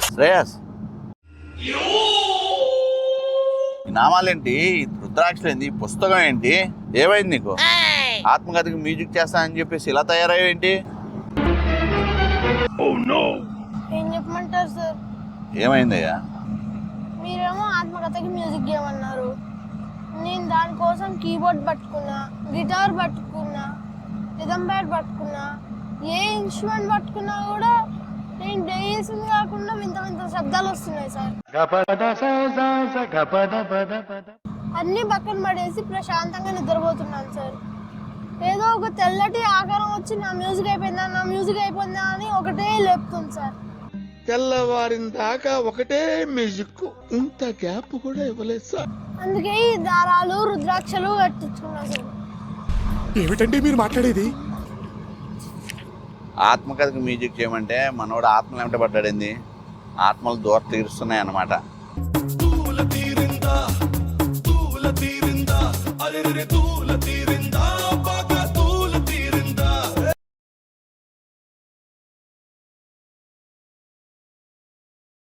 శ్రేయస్, ఈ నామాలేంటి? రుద్రాక్షలు ఏంటి? పుస్తకం ఏంటి? ఏమైంది నీకు? ఆత్మకథకి మ్యూజిక్ చేస్తానని చెప్పేసి ఇలా తయారయ్యేంటి? ఏం చెప్పమంటారు సార్? ఏమైందయ్యా? మీరేమో ఆత్మకథకి మ్యూజిక్ చేయమన్నారు, నేను దానికోసం కీబోర్డ్ పట్టుకున్నా, గిటార్ పట్టుకున్నా, రిథమ్ ప్యాడ్ పట్టుకున్నా, ఏ ఇన్స్ట్రుమెంట్ పట్టుకున్నా కూడా నేను చేసింది కాకుండా వింత వింత శబ్దాలు వస్తున్నాయి సార్. అన్ని పక్కన పడేసి ప్రశాంతంగా నిద్రపోతున్నాను సార్. ఏదో ఒక తెల్లటి ఆకారం వచ్చి నా మ్యూజిక్ అయిపోయిందా అని ఒకటే లేపుతుంది సార్. తెల్లవారిన దాకా ఒకటే మ్యూజిక్, ఇంత గ్యాప్ కూడా ఇవ్వలేదు సార్. అందుకే ఈ దారాలు రుద్రాక్షలు కట్టించుకున్నా సార్. ఏమిటండి మీరు మాట్లాడేది? ఆత్మకథకి మ్యూజిక్ చేయమంటే మనోడు ఆత్మలు వెంట పడ్డాడింది. ఆత్మలు దూర తీరుస్తున్నాయి అన్నమాట.